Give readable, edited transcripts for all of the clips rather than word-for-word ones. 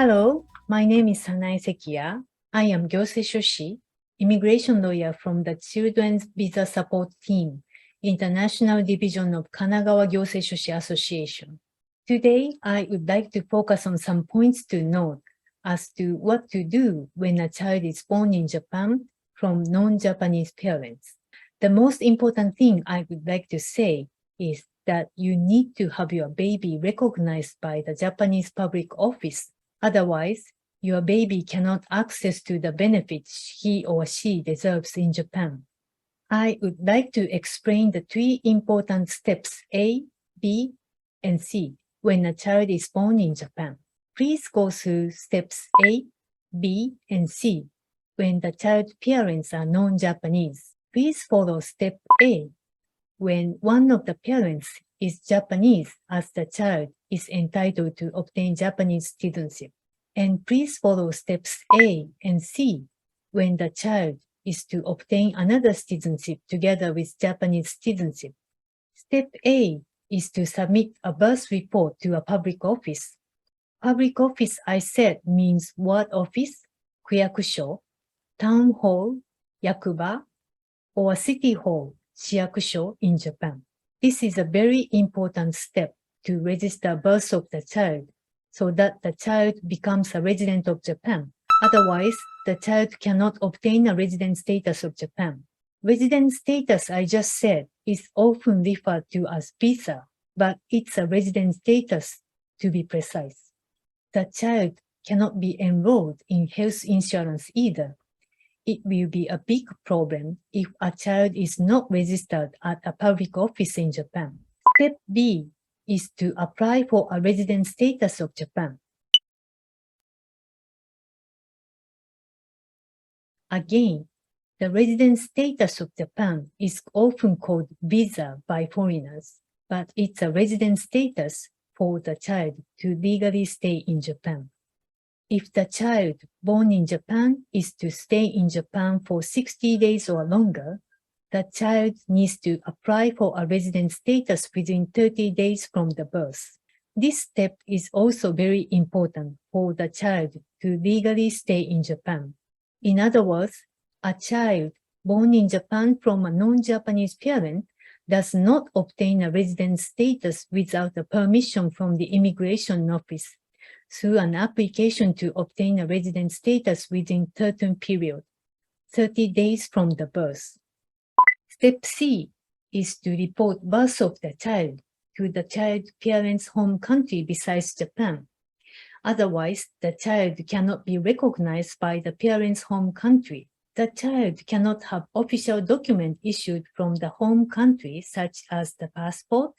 Hello, my name is Sanae Sekiya. I am Gyosei Shoshi, immigration lawyer from the Children's Visa Support Team, International Division of Kanagawa Gyosei Shoshi Association. Today, I would like to focus on some points to note as to what to do when a child is born in Japan from non-Japanese parents. The most important thing I would like to say is that you need to have your baby recognized by the Japanese public office. Otherwise, your baby cannot access to the benefits he or she deserves in Japan. I would like to explain the three important steps A, B, and C when a child is born in Japan. Please go through steps A, B, and C when the child's parents are non-Japanese. Please follow step A when one of the parents is Japanese as the child is entitled to obtain Japanese citizenship. And please follow steps A and C when the child is to obtain another citizenship together with Japanese citizenship. Step A is to submit a birth report to a public office. Public office, I said, means ward office, kuyakusho, town hall, yakuba, or city hall, shiakusho in Japan. This is a very important step to register birth of the child so that the child becomes a resident of Japan. Otherwise, the child cannot obtain a resident status of Japan. Resident status, I just said, is often referred to as visa, but it's a resident status to be precise. The child cannot be enrolled in health insurance either. It will be a big problem if a child is not registered at a public office in Japan. Step B is to apply for a resident status of Japan. Again, the resident status of Japan is often called visa by foreigners, but it's a resident status for the child to legally stay in Japan. If the child born in Japan is to stay in Japan for 60 days or longer, the child needs to apply for a resident status within 30 days from the birth. This step is also very important for the child to legally stay in Japan. In other words, a child born in Japan from a non-Japanese parent does not obtain a resident status without a permission from the immigration office through an application to obtain a resident status within certain period, 30 days from the birth. Step C is to report birth of the child to the child's parents' home country besides Japan. Otherwise, the child cannot be recognized by the parents' home country. The child cannot have official document issued from the home country such as the passport,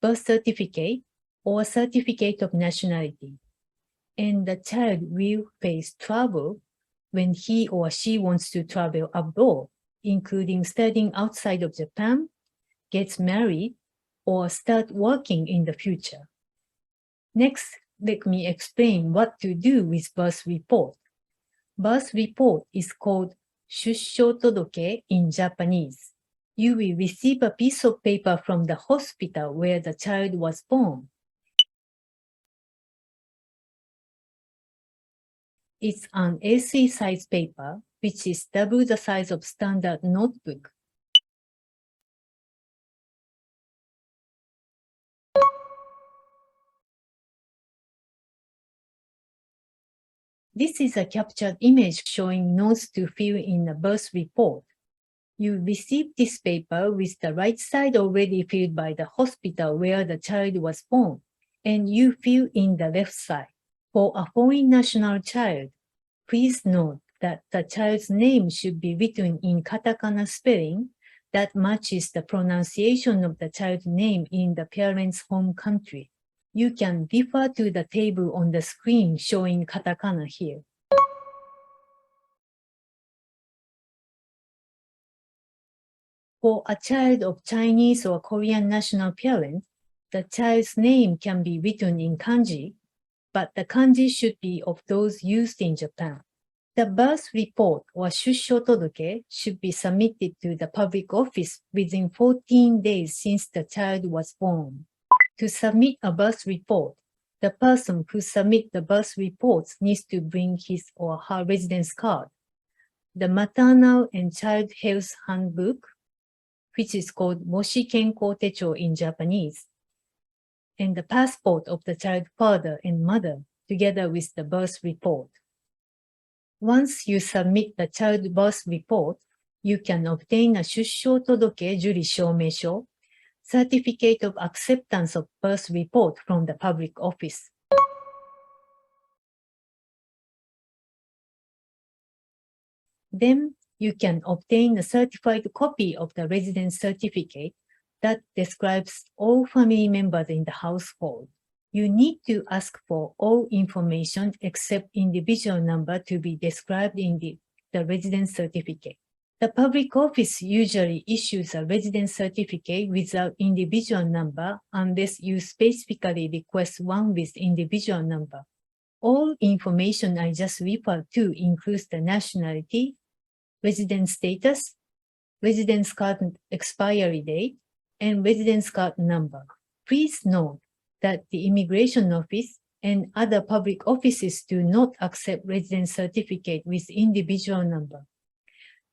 birth certificate, or certificate of nationality. And the child will face trouble when he or she wants to travel abroad, including studying outside of Japan, gets married, or start working in the future. Next, let me explain what to do with birth report. Birth report is called shussho todoke in Japanese. You will receive a piece of paper from the hospital where the child was born. It's an A3 size paper, which is double the size of standard notebook. This is a captured image showing notes to fill in a birth report. You receive this paper with the right side already filled by the hospital where the child was born, and you fill in the left side. For a foreign national child, please note that the child's name should be written in katakana spelling that matches the pronunciation of the child's name in the parent's home country. You can refer to the table on the screen showing katakana here. For a child of Chinese or Korean national parents, the child's name can be written in kanji, but the kanji should be of those used in Japan. The birth report or shussho todoke should be submitted to the public office within 14 days since the child was born. To submit a birth report, The person who submits the birth reports needs to bring his or her residence card, the Maternal and Child Health Handbook, which is called Moshi Kenko Techo in Japanese, and the passport of the child father and mother, together with the birth report. Once you submit the child birth report, you can obtain a Shushou Todoke Juri Shoumesho, Certificate of Acceptance of Birth Report from the public office. Then you can obtain a certified copy of the residence certificate that describes all family members in the household. You need to ask for all information except individual number to be described in the residence certificate. The public office usually issues a residence certificate without individual number unless you specifically request one with individual number. All information I just referred to includes the nationality, residence status, residence card expiry date, and residence card number. Please note that the Immigration Office and other public offices do not accept residence certificate with individual number.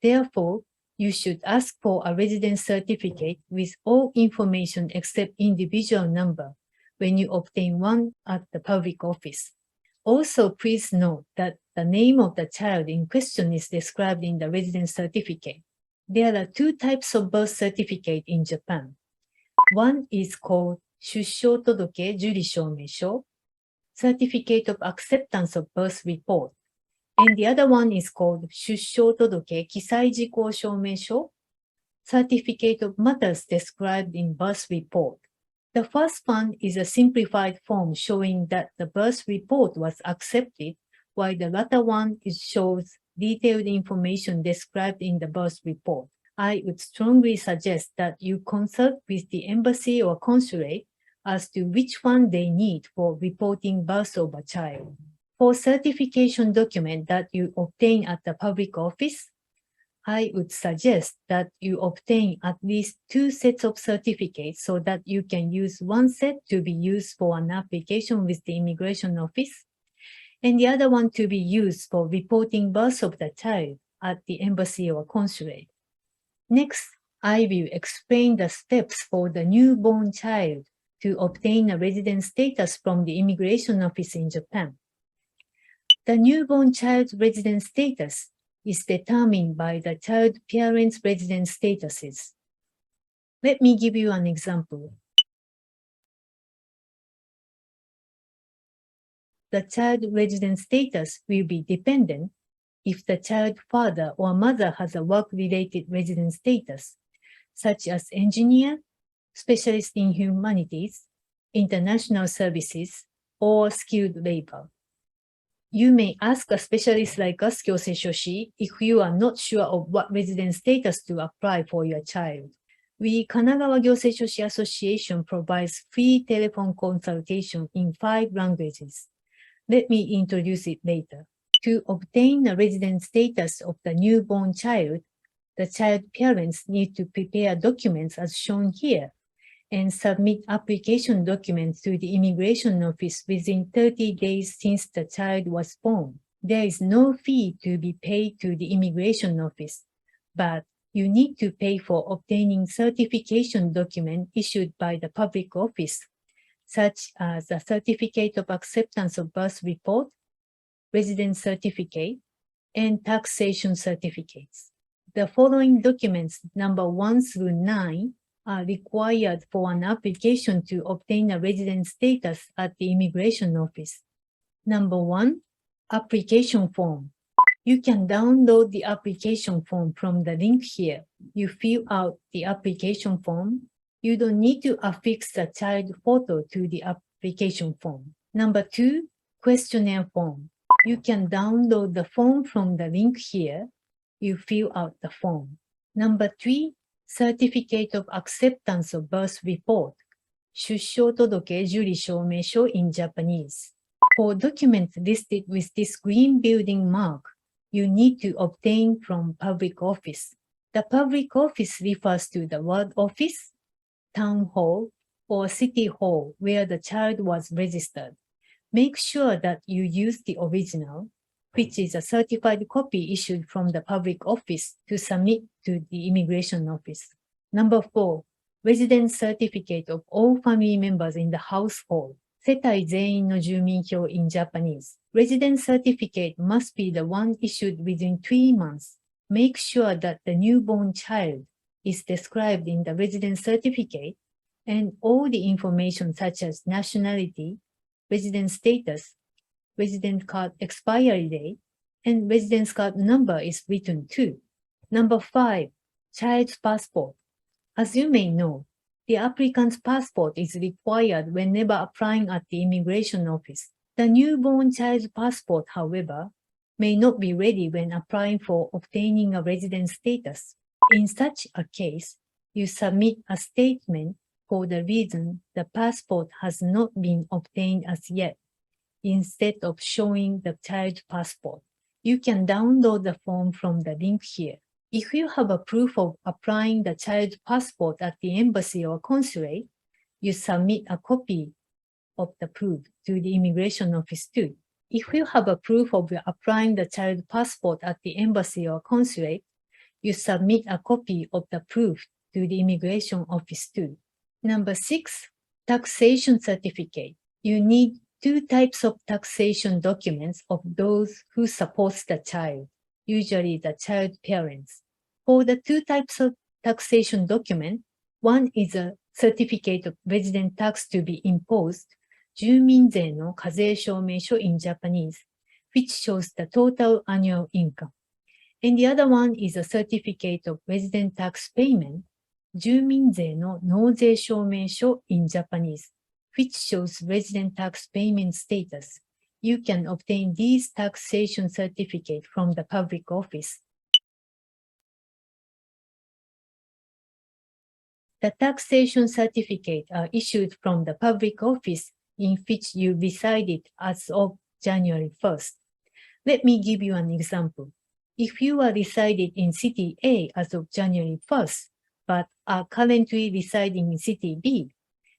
Therefore, you should ask for a residence certificate with all information except individual number when you obtain one at the public office. Also, please note that the name of the child in question is described in the residence certificate. There are two types of birth certificate in Japan. One is called Shushou Todoke Juri Shoumesho, Certificate of Acceptance of Birth Report, and the other one is called Shushou Todoke Kisai Jiko Shoumesho, Certificate of Matters Described in Birth Report. The first one is a simplified form showing that the birth report was accepted, while the latter one shows detailed information described in the birth report. I would strongly suggest that you consult with the embassy or consulate as to which one they need for reporting birth of a child. For certification document that you obtain at the public office, I would suggest that you obtain at least 2 sets of certificates so that you can use one set to be used for an application with the Immigration Office, and the other one to be used for reporting birth of the child at the embassy or consulate. Next, I will explain the steps for the newborn child to obtain a residence status from the Immigration Office in Japan. The newborn child's residence status is determined by the child parents' residence statuses. Let me give you an example. The child residence status will be dependent if the child father or mother has a work-related residence status, such as engineer, specialist in humanities, international services, or skilled labor. You may ask a specialist like us, Gyosei Shoshi, if you are not sure of what residence status to apply for your child. We, Kanagawa Gyosei Shoshi Association, provides free telephone consultation in 5 languages. Let me introduce it later. To obtain a residence status of the newborn child, the child parents need to prepare documents as shown here and submit application documents to the Immigration Office within 30 days since the child was born. There is no fee to be paid to the Immigration Office, but you need to pay for obtaining certification document issued by the public office, such as a Certificate of Acceptance of Birth Report, Residence Certificate, and Taxation Certificates. The following documents, number 1 through 9, are required for an application to obtain a residence status at the Immigration Office. Number 1, application form. You can download the application form from the link here. You fill out the application form. You don't need to affix the child photo to the application form. Number 2, questionnaire form. You can download the form from the link here. You fill out the form. Number 3, Certificate of Acceptance of Birth Report, Shushou Todoke Juri Shoumesho in Japanese. For documents listed with this green building mark, you need to obtain from public office. The public office refers to the ward office, town hall, or city hall where the child was registered. Make sure that you use the original, which is a certified copy issued from the public office to submit to the immigration office. Number 4, resident certificate of all family members in the household. 世帯全員の住民票 in Japanese. Resident certificate must be the one issued within 3 months. Make sure that the newborn child is described in the resident certificate, and all the information such as nationality, resident status, resident card expiry date, and residence card number is written too. Number 5, child's passport. As you may know, the applicant's passport is required whenever applying at the immigration office. The newborn child's passport, however, may not be ready when applying for obtaining a resident status. In such a case, you submit a statement for the reason the passport has not been obtained as yet, instead of showing the child's passport. You can download the form from the link here. If you have a proof of applying the child's passport at the embassy or consulate, you submit a copy of the proof to the immigration office too. If you have a proof of applying the child's passport at the embassy or consulate, you submit a copy of the proof to the immigration office too. Number 6, taxation certificate. You need 2 types of taxation documents of those who support the child, usually the child parents. For the 2 types of taxation document, one is a certificate of resident tax to be imposed, 住民税の課税証明書 in Japanese, which shows the total annual income. And the other one is a certificate of resident tax payment, 住民税の納税証明書 in Japanese, which shows resident tax payment status. You can obtain these taxation certificates from the public office. The taxation certificates are issued from the public office in which you resided as of January 1st. Let me give you an example. If you are resided in City A as of January 1st, but are currently residing in City B,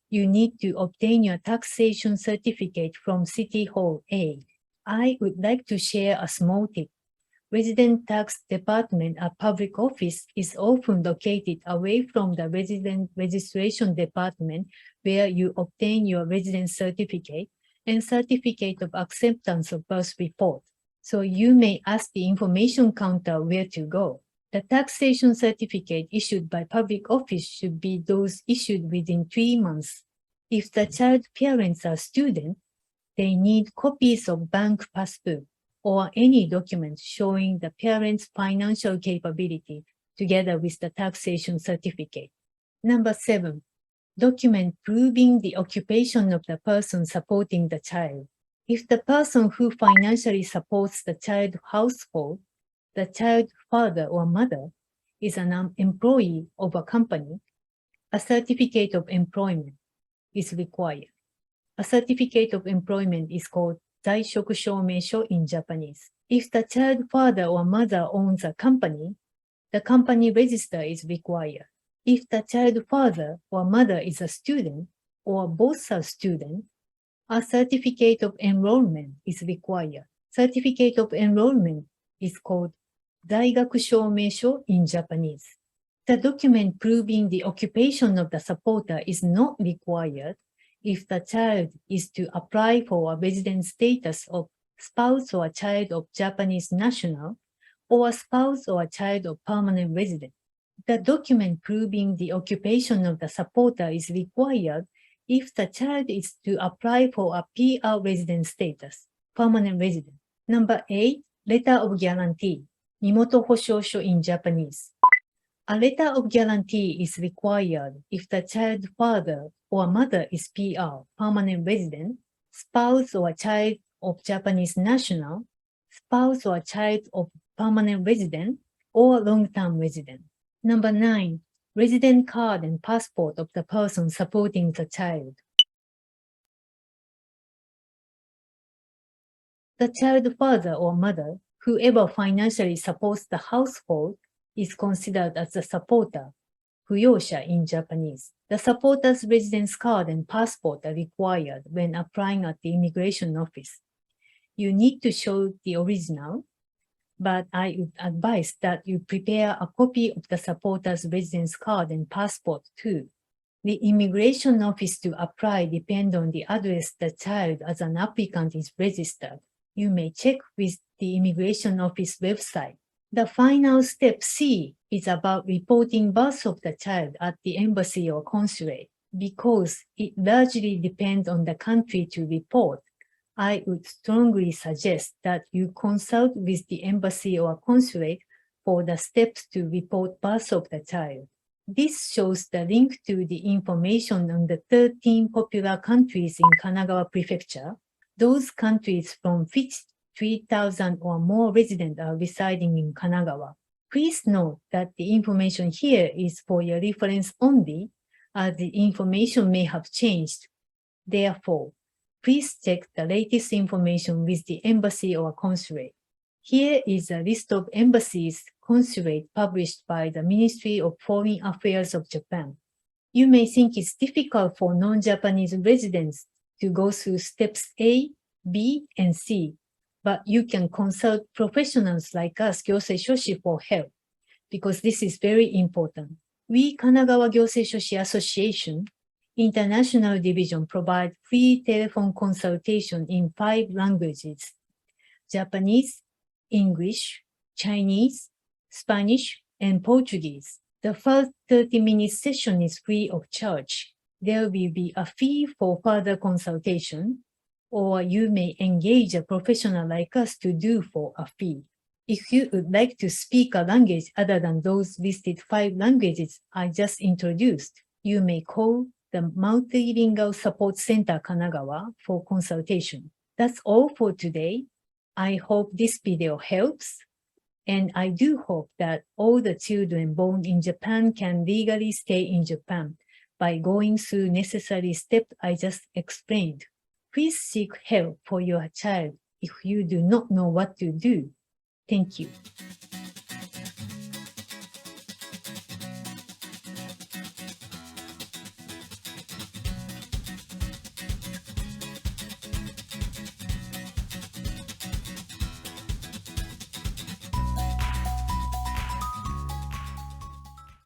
you need to obtain your taxation certificate from City Hall A. I would like to share a small tip. Resident tax department at public office is often located away from the resident registration department where you obtain your residence certificate and certificate of acceptance of birth report. So you may ask the information counter where to go. The taxation certificate issued by public office should be those issued within 3 months. If the child parents are students, they need copies of bank passbook or any document showing the parent's financial capability together with the taxation certificate. Number 7, document proving the occupation of the person supporting the child. If the person who financially supports the child household, the child father or mother, is an employee of a company, a certificate of employment is required. A certificate of employment is called 在職証明書 in Japanese. If the child father or mother owns a company, the company register is required. If the child father or mother is a student, or both are students, a certificate of enrollment is required. Certificate of enrollment is called 在学証明書 in Japanese. The document proving the occupation of the supporter is not required if the child is to apply for a resident status of spouse or child of Japanese national, or a spouse or child of permanent resident. The document proving the occupation of the supporter is required if the child is to apply for a PR resident status, permanent resident. Number 8, letter of guarantee, 身元保証書 in Japanese. A letter of guarantee is required if the child father or mother is PR, permanent resident, spouse or child of Japanese national, spouse or child of permanent resident, or long-term resident. Number 9, resident card and passport of the person supporting the child. The child father or mother, whoever financially supports the household, is considered as a supporter, Fuyosha in Japanese. The supporter's residence card and passport are required when applying at the immigration office. You need to show the original, but I would advise that you prepare a copy of the supporter's residence card and passport too. The immigration office to apply depends on the address the child as an applicant is registered. You may check with the immigration office website. The final step C is about reporting birth of the child at the embassy or consulate. Because it largely depends on the country to report, I would strongly suggest that you consult with the embassy or consulate for the steps to report birth of the child. This shows the link to the information on the 13 popular countries in Kanagawa Prefecture. Those countries from which 3,000 or more residents are residing in Kanagawa. Please note that the information here is for your reference only, as the information may have changed. Therefore, please check the latest information with the embassy or consulate. Here is a list of embassies, consulate published by the Ministry of Foreign Affairs of Japan. You may think it's difficult for non-Japanese residents to go through steps A, B, and C, but you can consult professionals like us, Gyosei Shoshi, for help, because this is very important. We, Kanagawa Gyosei Shoshi Association, International Division, provide free telephone consultation in 5 languages: Japanese, English, Chinese, Spanish, and Portuguese. The first 30-minute session is free of charge. There will be a fee for further consultation, or you may engage a professional like us to do for a fee. If you would like to speak a language other than those listed 5 languages I just introduced, you may call the Multilingual Support Center Kanagawa for consultation. That's all for today. I hope this video helps, and I do hope that all the children born in Japan can legally stay in Japan by going through necessary steps I just explained. Please seek help for your child if you do not know what to do. Thank you.